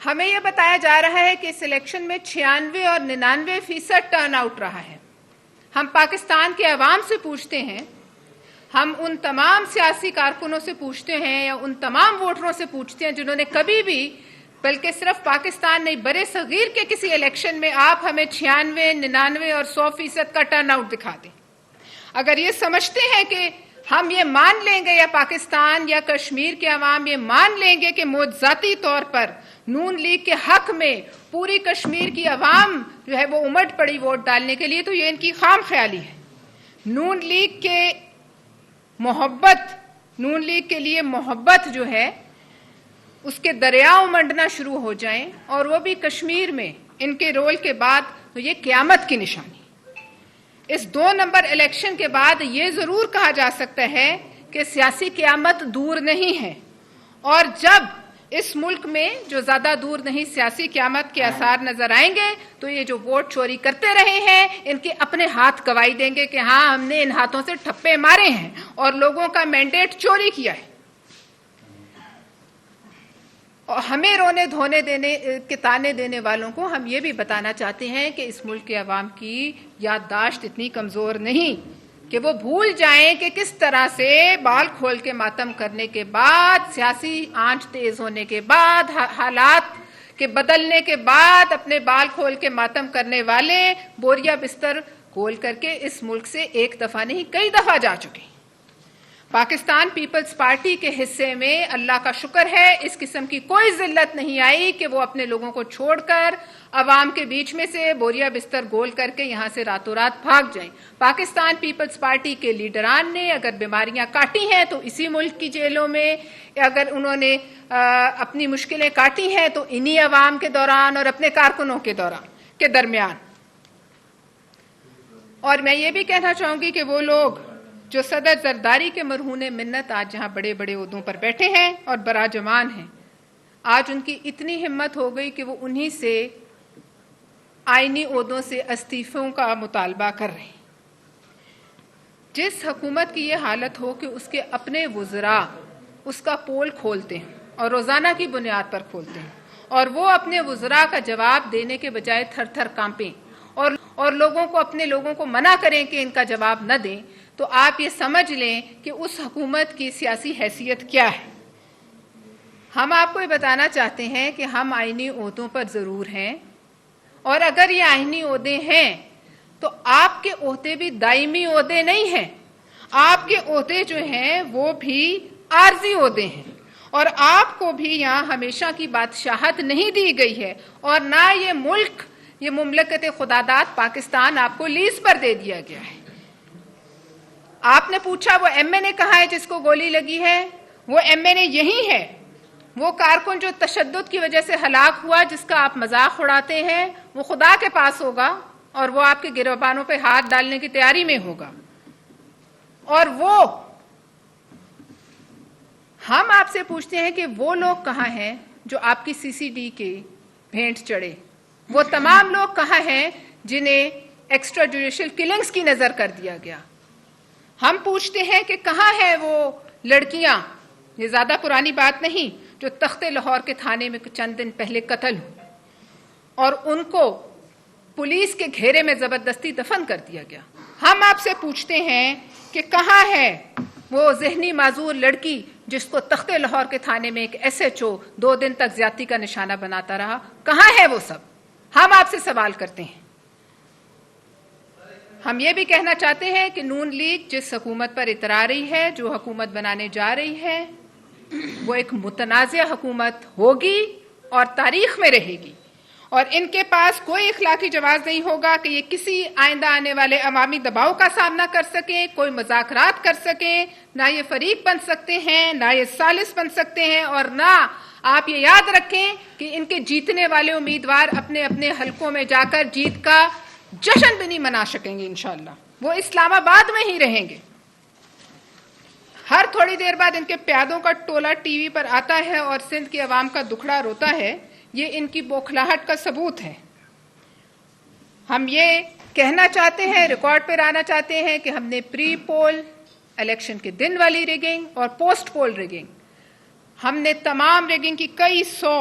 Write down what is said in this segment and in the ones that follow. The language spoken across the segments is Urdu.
ہمیں یہ بتایا جا رہا ہے کہ اس الیکشن میں 96 اور 99% ٹرن آؤٹ رہا ہے۔ ہم پاکستان کے عوام سے پوچھتے ہیں، ہم ان تمام سیاسی کارکنوں سے پوچھتے ہیں یا ان تمام ووٹروں سے پوچھتے ہیں جنہوں نے کبھی بھی، بلکہ صرف پاکستان نہیں برے صغیر کے کسی الیکشن میں آپ ہمیں 96, 99 اور 100% کا ٹرن آؤٹ دکھا دیں۔ اگر یہ سمجھتے ہیں کہ ہم یہ مان لیں گے یا پاکستان یا کشمیر کے عوام یہ مان لیں گے کہ ذاتی طور پر نون لیگ کے حق میں پوری کشمیر کی عوام جو ہے وہ امٹ پڑی ووٹ ڈالنے کے لیے، تو یہ ان کی خام خیالی ہے۔ نون لیگ کے لیے محبت جو ہے اس کے دریا امنڈنا شروع ہو جائیں، اور وہ بھی کشمیر میں ان کے رول کے بعد، تو یہ قیامت کی نشانی۔ اس 2 نمبر الیکشن کے بعد یہ ضرور کہا جا سکتا ہے کہ سیاسی قیامت دور نہیں ہے، اور جب اس ملک میں جو زیادہ دور نہیں سیاسی قیامت کے آثار نظر آئیں گے، تو یہ جو ووٹ چوری کرتے رہے ہیں ان کے اپنے ہاتھ گواہی دیں گے کہ ہاں ہم نے ان ہاتھوں سے ٹھپے مارے ہیں اور لوگوں کا مینڈیٹ چوری کیا ہے۔ اور ہمیں رونے دھونے کے تانے دینے والوں کو ہم یہ بھی بتانا چاہتے ہیں کہ اس ملک کے عوام کی یادداشت اتنی کمزور نہیں کہ وہ بھول جائیں کہ کس طرح سے بال کھول کے ماتم کرنے کے بعد، سیاسی آنچ تیز ہونے کے بعد، حالات کے بدلنے کے بعد اپنے بال کھول کے ماتم کرنے والے بوریا بستر کھول کر کے اس ملک سے ایک دفعہ نہیں کئی دفعہ جا چکے ہیں۔ پاکستان پیپلز پارٹی کے حصے میں اللہ کا شکر ہے اس قسم کی کوئی ذلت نہیں آئی کہ وہ اپنے لوگوں کو چھوڑ کر عوام کے بیچ میں سے بوریا بستر گول کر کے یہاں سے راتوں رات بھاگ جائیں۔ پاکستان پیپلز پارٹی کے لیڈران نے اگر بیماریاں کاٹی ہیں تو اسی ملک کی جیلوں میں، اگر انہوں نے اپنی مشکلیں کاٹی ہیں تو انہی عوام کے دوران اور اپنے کارکنوں کے درمیان۔ اور میں یہ بھی کہنا چاہوں گی کہ وہ لوگ جو صدر زرداری کے مرہون منت آج جہاں بڑے بڑے عہدوں پر بیٹھے ہیں اور براجمان ہیں، آج ان کی اتنی ہمت ہو گئی کہ وہ انہی سے آئینی عہدوں سے استعفوں کا مطالبہ کر رہے ہیں۔ جس حکومت کی یہ حالت ہو کہ اس کے اپنے وزراء اس کا پول کھولتے ہیں اور روزانہ کی بنیاد پر کھولتے ہیں، اور وہ اپنے وزراء کا جواب دینے کے بجائے تھر تھر کانپیں اور اپنے لوگوں کو منع کریں کہ ان کا جواب نہ دیں، تو آپ یہ سمجھ لیں کہ اس حکومت کی سیاسی حیثیت کیا ہے۔ ہم آپ کو یہ بتانا چاہتے ہیں کہ ہم آئینی عہدوں پر ضرور ہیں، اور اگر یہ آئینی عہدے ہیں تو آپ کے عہدے بھی دائمی عہدے نہیں ہیں، آپ کے عہدے جو ہیں وہ بھی عارضی عہدے ہیں، اور آپ کو بھی یہاں ہمیشہ کی بادشاہت نہیں دی گئی ہے، اور نہ یہ مملکت خداداد پاکستان آپ کو لیز پر دے دیا گیا ہے۔ آپ نے پوچھا وہ ایم این اے کہاں ہے جس کو گولی لگی ہے؟ وہ ایم این اے یہی ہے۔ وہ کارکن جو تشدد کی وجہ سے ہلاک ہوا، جس کا آپ مذاق اڑاتے ہیں، وہ خدا کے پاس ہوگا اور وہ آپ کے گریبانوں پہ ہاتھ ڈالنے کی تیاری میں ہوگا۔ اور ہم آپ سے پوچھتے ہیں کہ وہ لوگ کہاں ہیں جو آپ کی سی سی ڈی کے بھینٹ چڑھے؟ وہ تمام لوگ کہاں ہیں جنہیں ایکسٹرا جوڈیشل کلنگز کی نظر کر دیا گیا؟ ہم پوچھتے ہیں کہ کہاں ہیں وہ لڑکیاں، یہ زیادہ پرانی بات نہیں، جو تخت لاہور کے تھانے میں چند دن پہلے قتل ہوئی اور ان کو پولیس کے گھیرے میں زبردستی دفن کر دیا گیا؟ ہم آپ سے پوچھتے ہیں کہ کہاں ہے وہ ذہنی معذور لڑکی جس کو تخت لاہور کے تھانے میں ایک ایس ایچ او 2 دن تک زیادتی کا نشانہ بناتا رہا؟ کہاں ہے وہ سب؟ ہم آپ سے سوال کرتے ہیں۔ ہم یہ بھی کہنا چاہتے ہیں کہ نون لیگ جس حکومت پر اترا رہی ہے، جو حکومت بنانے جا رہی ہے، وہ ایک متنازع حکومت ہوگی اور تاریخ میں رہے گی، اور ان کے پاس کوئی اخلاقی جواز نہیں ہوگا کہ یہ کسی آئندہ آنے والے عوامی دباؤ کا سامنا کر سکیں، کوئی مذاکرات کر سکیں، نہ یہ فریق بن سکتے ہیں، نہ یہ ثالث بن سکتے ہیں، اور نہ آپ یہ یاد رکھیں کہ ان کے جیتنے والے امیدوار اپنے اپنے حلقوں میں جا کر جیت کا جشن بھی نہیں منا سکیں گے انشاءاللہ، وہ اسلام آباد میں ہی رہیں گے۔ ہر تھوڑی دیر بعد ان کے پیادوں کا ٹولہ ٹی وی پر آتا ہے اور سندھ کی عوام کا دکھڑا روتا ہے، یہ ان کی بوکھلاہٹ کا ثبوت ہے۔ ہم یہ کہنا چاہتے ہیں، ریکارڈ پر آنا چاہتے ہیں کہ ہم نے پری پول الیکشن کے دن والی ریگنگ اور پوسٹ پول ریگنگ، ہم نے تمام ریگنگ کی کئی سو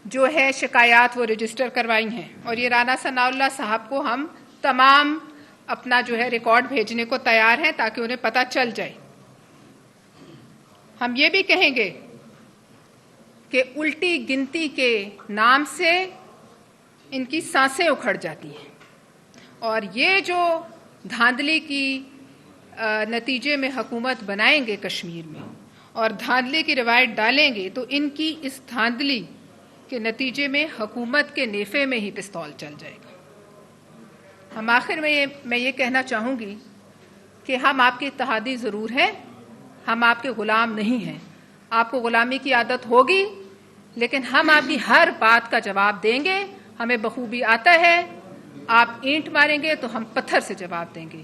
جو ہے شکایات وہ رجسٹر کروائی ہیں، اور یہ رانا ثناء اللہ صاحب کو ہم تمام اپنا جو ہے ریکارڈ بھیجنے کو تیار ہیں تاکہ انہیں پتہ چل جائے۔ ہم یہ بھی کہیں گے کہ الٹی گنتی کے نام سے ان کی سانسیں اکھڑ جاتی ہیں، اور یہ جو دھاندلی کی نتیجے میں حکومت بنائیں گے کشمیر میں اور دھاندلی کی روایت ڈالیں گے تو ان کی اس دھاندلی کے نتیجے میں حکومت کے نیفے میں ہی پستول چل جائے گا۔ ہم آخر میں یہ کہنا چاہوں گی کہ ہم آپ کے اتحادی ضرور ہیں، ہم آپ کے غلام نہیں ہیں۔ آپ کو غلامی کی عادت ہوگی، لیکن ہم آپ کی ہر بات کا جواب دیں گے، ہمیں بخوبی آتا ہے۔ آپ اینٹ ماریں گے تو ہم پتھر سے جواب دیں گے۔